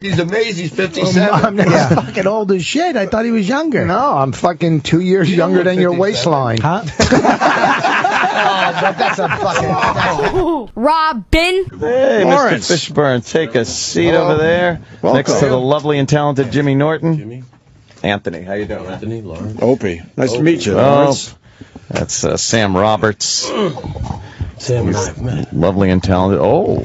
He's amazed he's 57. He's fucking old as shit. I thought he was younger. No, I'm fucking 2 years younger than your waistline. Huh? But that's a fucking... Robin. Hey, Lawrence. Mr. Fishburn, take a seat over there Welcome. next to the lovely and talented Jimmy Norton. Jimmy. Anthony, how you doing, man? Anthony, Lawrence. Opie. Nice to meet you, Oh, Lawrence. that's Sam Roberts. Sam and I have met. Lovely and talented. Oh.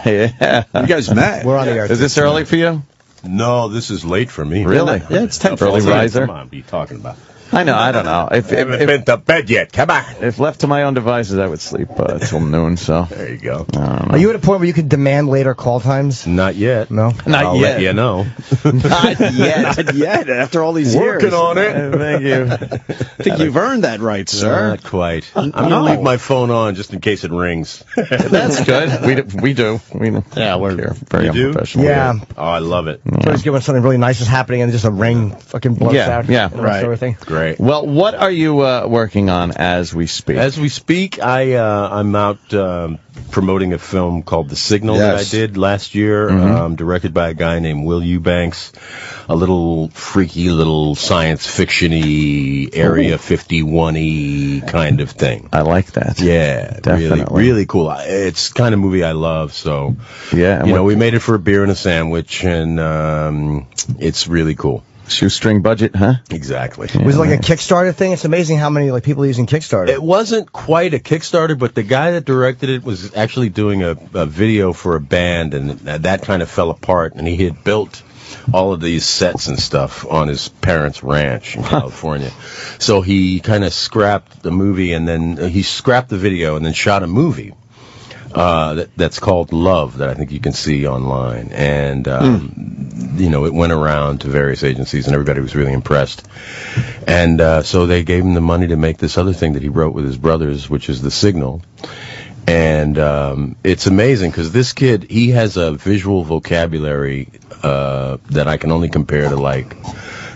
Yeah. You guys met. We're on the air. Is this early for you? No, this is late for me. Really? Yeah, it's 10 early riser. Come on, what are you talking about? I know, I don't know. I haven't been to bed yet. Come on. If left to my own devices, I would sleep till noon, so. There you go. Are you at a point where you could demand later call times? Not yet. No? I'll let you know. Not yet. Not yet, after all these years. Working on it. Thank you. I think you've earned that right, sir. Not quite. I'm going to leave my phone on just in case it rings. That's good. We do. Yeah, we're here. Very You do? unprofessional. Yeah. Oh, I love it. So just get when something really nice is happening and just a ring fucking blows out. Yeah, and that right. sort of thing. Great. Well, what are you working on as we speak? As we speak, I'm out promoting a film called The Signal that I Yes. did last year, directed by a guy named Will Eubanks. A little freaky, little science fiction-y, Area 51-y kind of thing. I like that. Yeah, Definitely. really cool. It's the kind of movie I love. So, Yeah. we made it for a beer and a sandwich, and it's really cool. Shoestring budget, huh? Exactly. Was it like a Kickstarter thing? It's amazing how many people are using Kickstarter. It wasn't quite a Kickstarter, but the guy that directed it was actually doing a video for a band, and that kind of fell apart. And he had built all of these sets and stuff on his parents' ranch in California. So he kind of scrapped the movie, and then he scrapped the video and then shot a movie. That's called Love, that I think you can see online. And, it went around to various agencies and everybody was really impressed. And, so they gave him the money to make this other thing that he wrote with his brothers, which is The Signal. And, it's amazing because this kid, he has a visual vocabulary, that I can only compare to like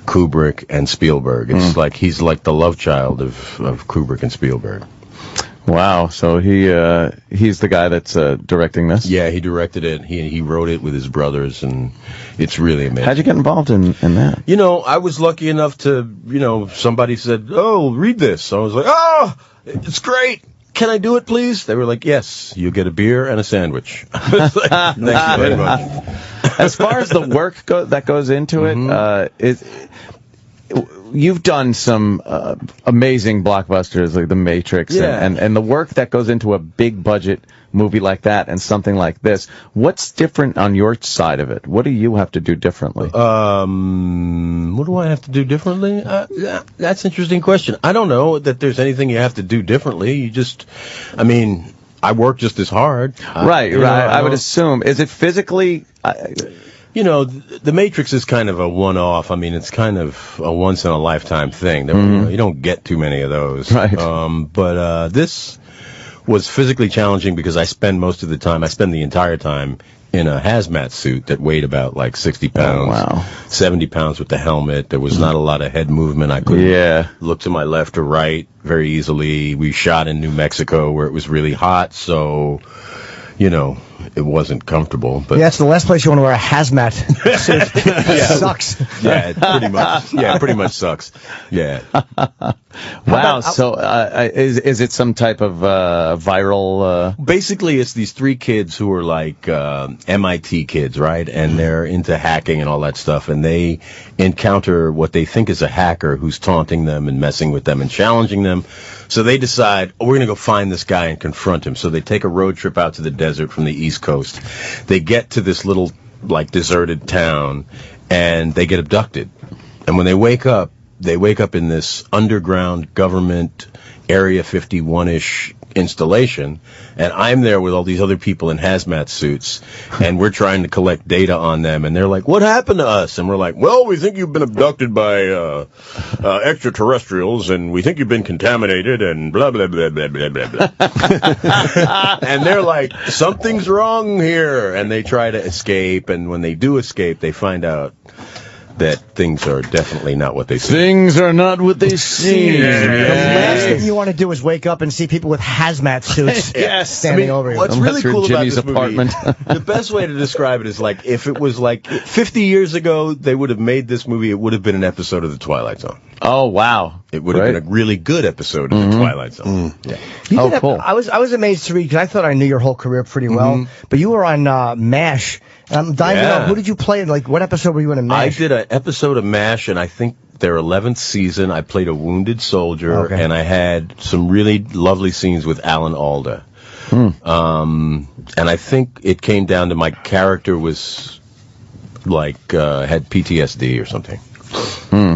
Kubrick and Spielberg. It's like, he's like the love child of Kubrick and Spielberg. Wow. So he's the guy that's directing this? Yeah, he directed it. He wrote it with his brothers, and it's really amazing. How'd you get involved in that? I was lucky enough to, somebody said, "Oh, read this." I was like, "Oh, it's great. Can I do it, please?" They were like, "Yes, you get a beer and a sandwich." I was like, thank you very much. As far as the work that goes into it, you've done some amazing blockbusters like The Matrix, and the work that goes into a big budget movie like that and something like this. What's different on your side of it? What do you have to do differently? What do I have to do differently? That's an interesting question. I don't know that there's anything you have to do differently. I work just as hard. Right. I would assume. Is it physically? The Matrix is kind of a one-off. It's kind of a once-in-a-lifetime thing. You don't get too many of those. Right. But this was physically challenging because I spend the entire time in a hazmat suit that weighed about like 60 pounds. Oh, wow. 70 pounds with the helmet. There was not a lot of head movement. I couldn't look to my left or right very easily. We shot in New Mexico where it was really hot, so, it wasn't comfortable. But it's the last place you want to wear a hazmat suit. It sucks. Yeah, pretty much. Yeah, pretty much sucks. Yeah. Wow. So, is it some type of viral? Basically, it's these three kids who are like MIT kids, right? And they're into hacking and all that stuff. And they encounter what they think is a hacker who's taunting them and messing with them and challenging them. So they decide, we're going to go find this guy and confront him. So they take a road trip out to the desert from the East Coast. They get to this little, like, deserted town, and they get abducted. And when they wake up in this underground government Area 51-ish installation, and I'm there with all these other people in hazmat suits, and we're trying to collect data on them, and they're like, "What happened to us?" And we're like, "Well, we think you've been abducted by extraterrestrials, and we think you've been contaminated, and blah, blah, blah, blah, blah, blah, blah." And they're like, "Something's wrong here," and they try to escape, and when they do escape, they find out that things are definitely not what they seem. Things are not what they seem. The last thing you want to do is wake up and see people with hazmat suits standing over you. What's Unless really you're cool about Jimmy's this apartment. movie, the best way to describe it is like if it was like 50 years ago, they would have made this movie, it would have been an episode of The Twilight Zone. Oh, wow. It would have been a really good episode of The Twilight Zone. Yeah. Cool. I was amazed to read, because I thought I knew your whole career pretty well, but you were on MASH. I'm dying to know, who did you play? Like, what episode were you in MASH? I did an episode of MASH, and I think their 11th season, I played a wounded soldier, and I had some really lovely scenes with Alan Alda. And I think it came down to my character was, like, had PTSD or something.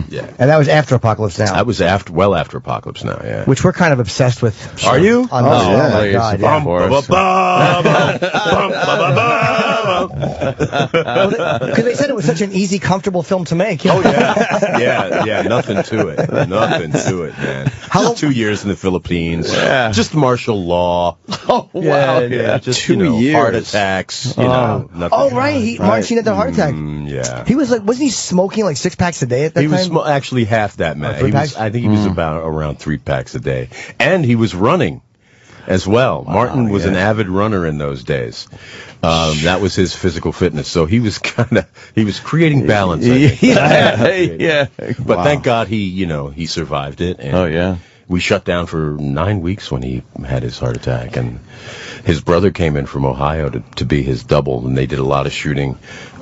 Yeah. And that was after Apocalypse Now. I was after Apocalypse Now, yeah. Which we're kind of obsessed with. Are you? On this show. Oh, my God, yeah. Because they said it was such an easy, comfortable film to make. Oh, yeah. Yeah, nothing to it. Nothing to it, man. Just 2 years in the Philippines. Yeah. Just martial law. Oh, wow. Yeah. Just, 2 years. Heart attacks, nothing. Oh, right. Martin had the heart attack. Yeah. He was like, wasn't he smoking like 6 packs a day at that time? He was actually half that, man. I think he was about around 3 packs a day. And he was running as well. Wow, Martin was an avid runner in those days. That was his physical fitness. So he was creating balance, I think. Yeah. But thank God he survived it. And we shut down for 9 weeks when he had his heart attack. And his brother came in from Ohio to be his double, and they did a lot of shooting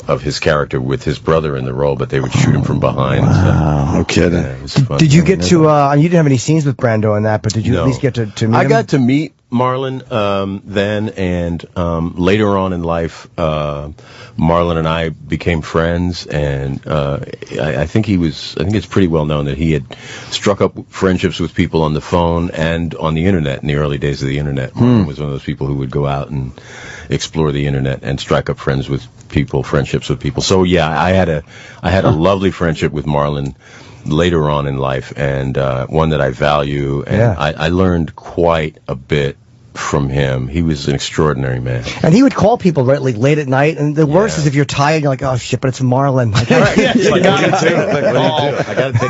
of his character with his brother in the role, but they would shoot him from behind. Wow, no kidding. Yeah, it was fun. Did you get to, you didn't have any scenes with Brando in that, but did you at least get to meet him? I got to meet Marlon then, and later on in life, Marlon and I became friends, and I think it's pretty well known that he had struck up friendships with people on the phone and on the internet in the early days of the internet. Marlon was one of those people who would go out and explore the internet and strike up friendships with people. So yeah, I had a lovely friendship with Marlon later on in life, and one that I value, and I learned quite a bit from him. He was an extraordinary man. And he would call people late at night, and the worst is if you're tired, you're like, oh shit, but it's Marlon. I gotta take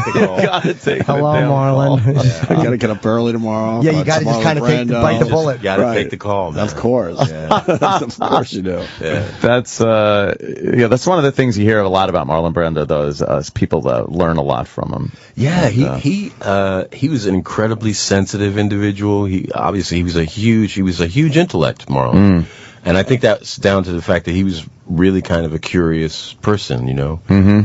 the call. Hello, Marlon. I gotta get up early tomorrow. Yeah, you gotta just kind of bite the bullet. Gotta take the call, man. Of course. Of course you do. Yeah. That's one of the things you hear a lot about Marlon Brando, though, is people learn a lot from him. Yeah, he was an incredibly sensitive individual. He was a huge intellect, Marlon. And I think that's down to the fact that he was really kind of a curious person,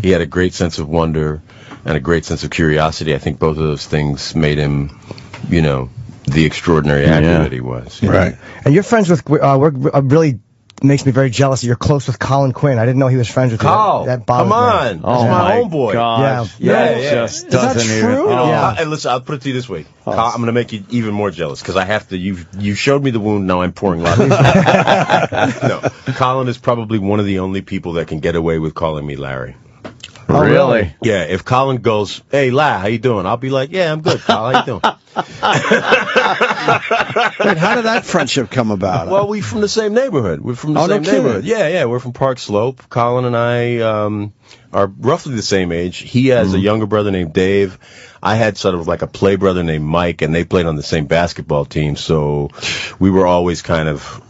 He had a great sense of wonder and a great sense of curiosity. I think both of those things made him, the extraordinary actor that he was. Right. And you're friends with, really makes me very jealous that you're close with Colin Quinn. I didn't know he was friends with you. Carl, That come on. That's my homeboy. Gosh. Yeah. Just Is that doesn't true? even. Hey, listen, I'll put it to you this way. Carl, I'm going to make you even more jealous because I have to. You showed me the wound. Now I'm pouring laughter. No, Colin is probably one of the only people that can get away with calling me Larry. Oh, really? Yeah, if Colin goes, hey, La, how you doing? I'll be like, yeah, I'm good, Colin. How you doing? Wait, how did that friendship come about? Well, we're from the same neighborhood. We're from the same neighborhood. Yeah, we're from Park Slope. Colin and I are roughly the same age. He has a younger brother named Dave. I had sort of like a play brother named Mike, and they played on the same basketball team, so we were always kind of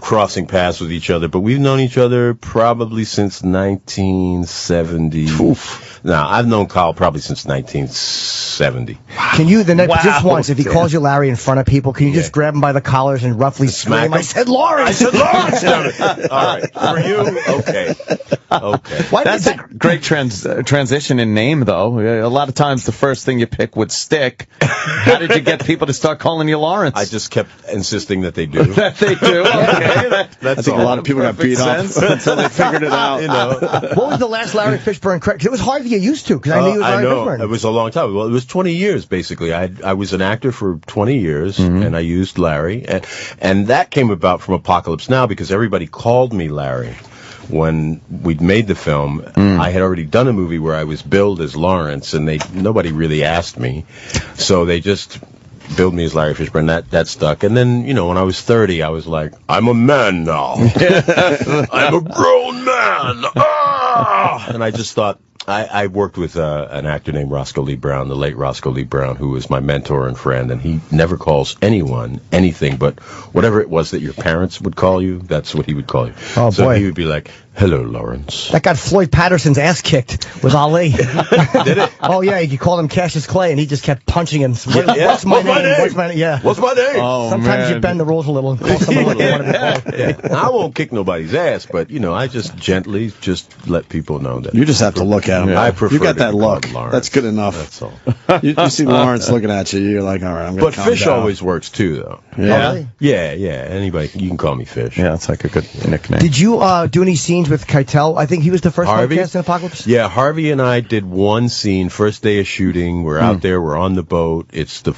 crossing paths with each other. But we've known each other probably since 1970. Now, I've known Carl probably since 1970. Can you, just once, if he calls you Larry in front of people, can you just grab him by the collars and roughly scream, I said Lawrence! All right. For you, okay. That's a great transition in name, though. A lot of times the first thing you pick would stick. How did you get people to start calling you Lawrence? I just kept insisting that they do. That they do? Okay. I think a lot of people got beat up until they figured it out. What was the last Larry Fishburn crack? It was hard to get used to, because I knew you was Larry Fishburn. It was a long time. Well, it was 20 years, basically. I was an actor for 20 years, and I used Larry. And that came about from Apocalypse Now, because everybody called me Larry. When we'd made the film, I had already done a movie where I was billed as Lawrence, and nobody really asked me. So they just billed me as Larry Fishburne. That stuck. And then, when I was 30, I was like, I'm a man now. I'm a grown man. And I just thought, I worked with an actor named Roscoe Lee Brown, the late Roscoe Lee Brown, who was my mentor and friend, and he never calls anyone anything but whatever it was that your parents would call you, that's what he would call you. Oh, so boy. he would be like, "Hello, Lawrence." That got Floyd Patterson's ass kicked with Ali. Did it? Oh, yeah, you called him Cassius Clay, and he just kept punching him. What's my name? What's my name? Yeah. What's my name? Oh, Sometimes man. you bend the rules a little and call someone what they want to be called. Yeah. I won't kick nobody's ass, but, I just gently just let people know that. You just have to look at him. I prefer You got to that be look. called Lawrence. That's good enough. That's all. You see Lawrence looking at you, you're like, all right, I'm going But to calm Fish down. always works, too, though. Yeah. really? Yeah. Anybody, you can call me Fish. Yeah, it's like a good nickname. Did you do any scenes with Keitel? I think he was the first one Harvey? cast in Apocalypse. Yeah, Harvey and I did one scene, first day of shooting. We're out there, we're on the boat. It's the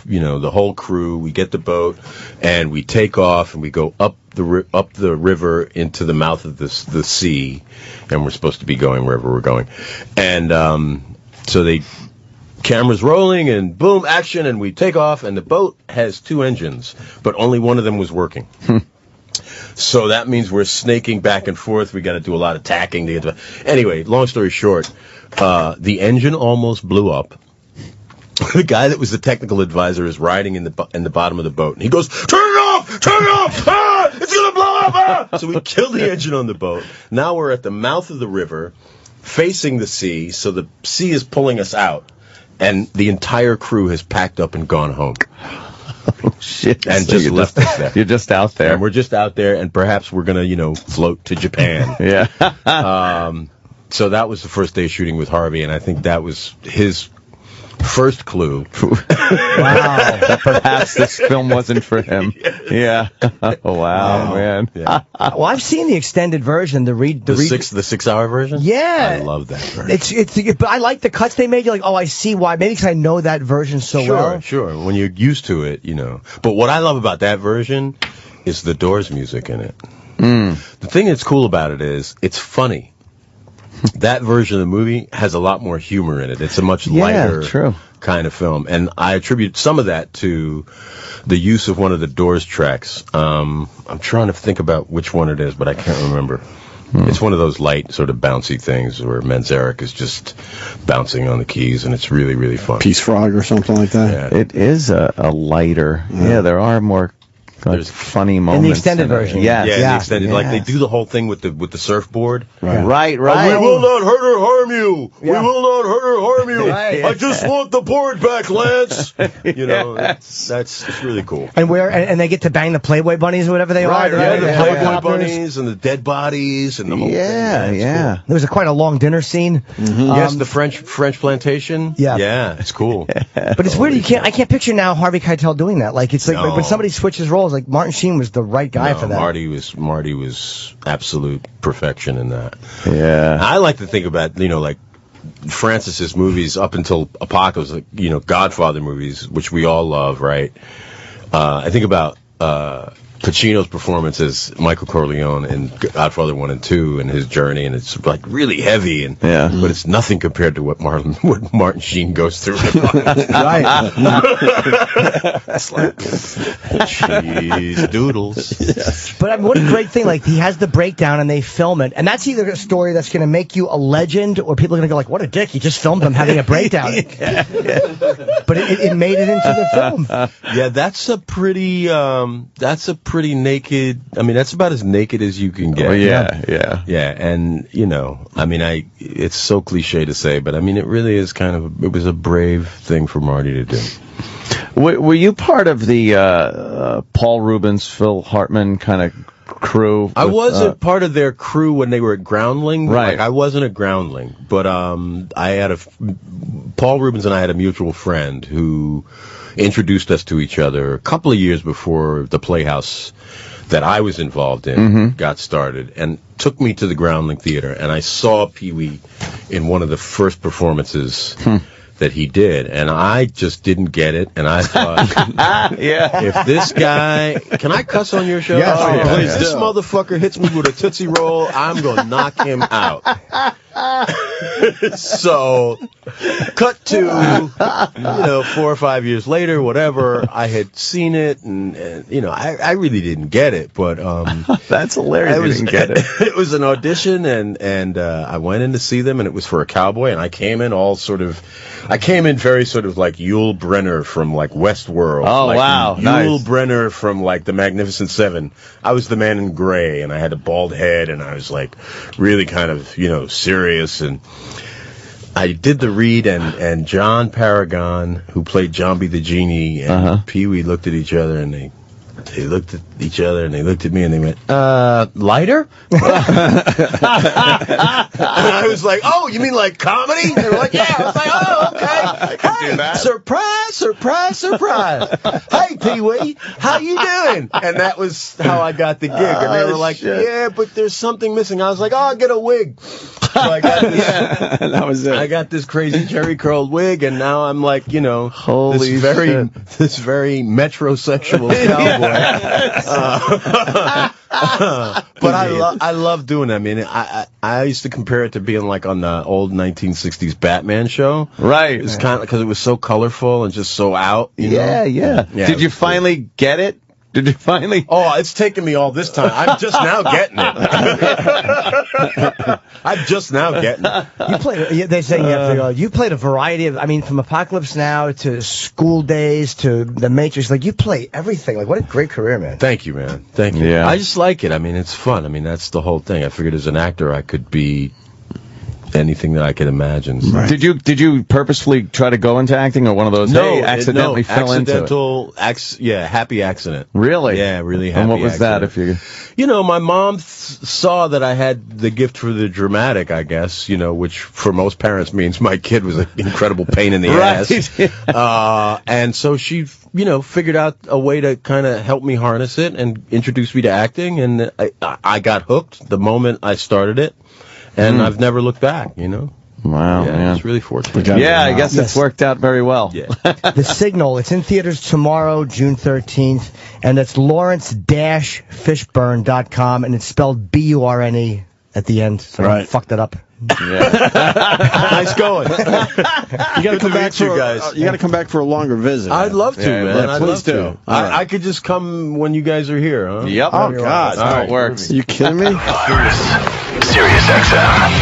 whole crew. We get the boat and we take off and we go up the river into the mouth of the sea, and we're supposed to be going wherever we're going. And so they cameras rolling and boom, action, and we take off, and the boat has 2 engines, but only one of them was working. So that means we're snaking back and forth. We got to do a lot of tacking to get to. Anyway, long story short, the engine almost blew up. The guy that was the technical advisor is riding in the bottom of the boat, and he goes, "Turn it off! Turn it off! Ah, it's gonna blow up!" Ah! So we killed the engine on the boat. Now we're at the mouth of the river, facing the sea. So the sea is pulling us out, and the entire crew has packed up and gone home. Oh, shit. And So just you're left us there. You're just out there. And we're just out there, and perhaps we're gonna, float to Japan. Yeah. So that was the first day shooting with Harvey, and I think that was his first clue. Wow. Perhaps this film wasn't for him. Yeah. Oh, wow, man. Yeah. Well, I've seen the extended version. The 6-hour version. Yeah. I love that version. But I like the cuts they made. You're like, oh, I see why. Maybe because I know that version so well. Sure. When you're used to it, But what I love about that version is the Doors music in it. The thing that's cool about it is it's funny. That version of the movie has a lot more humor in it. It's a much lighter kind of film. And I attribute some of that to the use of one of the Doors tracks. I'm trying to think about which one it is, but I can't remember. It's one of those light, sort of bouncy things where Manzarek is just bouncing on the keys, and it's really, really fun. Peace Frog or something like that. Yeah. It is a lighter. Yeah, there are more There's funny moments. In the extended version. Yes. Yeah, Yeah. the extended, like they do the whole thing with the surfboard. Right. Right. We will not hurt or harm you. Yeah. We will not hurt or harm you. Right. I just want the board back, Lance. That's it's really cool. And and they get to bang the Playboy bunnies or whatever they are. Yeah, the Playboy helicopters. bunnies and the dead bodies and the whole thing. Yeah. It's There was quite a long dinner scene. cool. Yes, the French plantation. Yeah. Yeah, it's cool. But it's weird. I can't picture now Harvey Keitel doing that. Like it's like No. when somebody switches roles. Like Martin Sheen was the right guy for that. Marty was absolute perfection in that. Yeah. I like to think about, like Francis's movies up until Apocalypse, like, Godfather movies, which we all love, right? I think about Pacino's performance as Michael Corleone in Godfather 1 and 2 and his journey, and it's like really heavy, but it's nothing compared to what Martin Sheen goes through. Right. It's like cheese doodles. But what a great thing. Like he has the breakdown and they film it, and that's either a story that's going to make you a legend, or people are going to go like, "What a dick! He just filmed them having a breakdown." But it made it into the film. Yeah, that's a pretty naked. I mean, that's about as naked as you can get. Oh, yeah. Yeah, and it's so cliche to say, but I mean, it really is it was a brave thing for Marty to do. Were you part of the Paul Rubens, Phil Hartman kind of crew? I wasn't part of their crew when they were at Groundling. Right. Like, I wasn't a Groundling, but Paul Rubens and I had a mutual friend who introduced us to each other a couple of years before the Playhouse that I was involved in got started, and took me to the Groundling Theater, and I saw Pee-wee in one of the first performances that he did, and I just didn't get it, and I thought, if this guy, can I cuss on your show? Yes, If this motherfucker hits me with a Tootsie Roll, I'm going to knock him out. So, cut to, 4 or 5 years later, whatever, I had seen it, and I really didn't get it, but That's hilarious. You didn't get it. It was an audition, and I went in to see them, and it was for a cowboy, and I came in very sort of like Yul Brynner from like Westworld. Oh, like wow. Yul Nice. Brynner from like The Magnificent Seven. I was the man in gray, and I had a bald head, and I was like really kind of, serious, and I did the read, and John Paragon, who played Jambi the Genie, and Pee-wee looked at each other, and they looked at each other, and they looked at me, and they went, lighter? And I was like, oh, you mean like comedy? They were like, yeah. I was like, oh, okay. I can do that. Surprise, surprise, surprise. Hey, Pee-wee, how you doing? And that was how I got the gig. And they were like, shit. yeah, but there's something missing. I was like, oh, I'll get a wig. So I got this. That was it. I got this crazy jerry curled wig, and now I'm like, Holy this very metrosexual cowboy. But I love doing that. I mean, I used to compare it to being like on the old 1960s Batman show. Right. It's kind of because it was so colorful and just so out. Yeah. Did you finally get it? Did you finally? Oh, it's taken me all this time. I'm just now getting it. I'm just now getting it. You played. They're saying you have to go. You played a variety of. I mean, from Apocalypse Now to School Days to The Matrix. Like you play everything. Like what a great career, man. Thank you, man. Thank you. Yeah. I just like it. I mean, it's fun. I mean, that's the whole thing. I figured as an actor, I could be anything that I could imagine. So. Right. Did you purposefully try to go into acting, or one of those? Hey, accidentally fell into it. Happy accident. Really? Yeah, really happy. And what was accident. that? If you, my mom saw that I had the gift for the dramatic, I guess. Which for most parents means my kid was an incredible pain in the ass. And so she, figured out a way to kind of help me harness it and introduce me to acting, and I got hooked the moment I started it. And I've never looked back, Wow, yeah. It's really fortunate. Yeah, I guess it's worked out very well. Yeah. The Signal. It's in theaters tomorrow, June 13th, and it's Lawrence-Fishburn.com, and it's spelled B-U-R-N-E at the end. So I fucked it up. Nice going. You got to come back you guys. You got to come back for a longer visit. I'd love to, man. Yeah, I'd please love do. to. All right. I could just come when you guys are here, huh? Yep. Oh God, That's how it works. Are you kidding me? Sirius XM.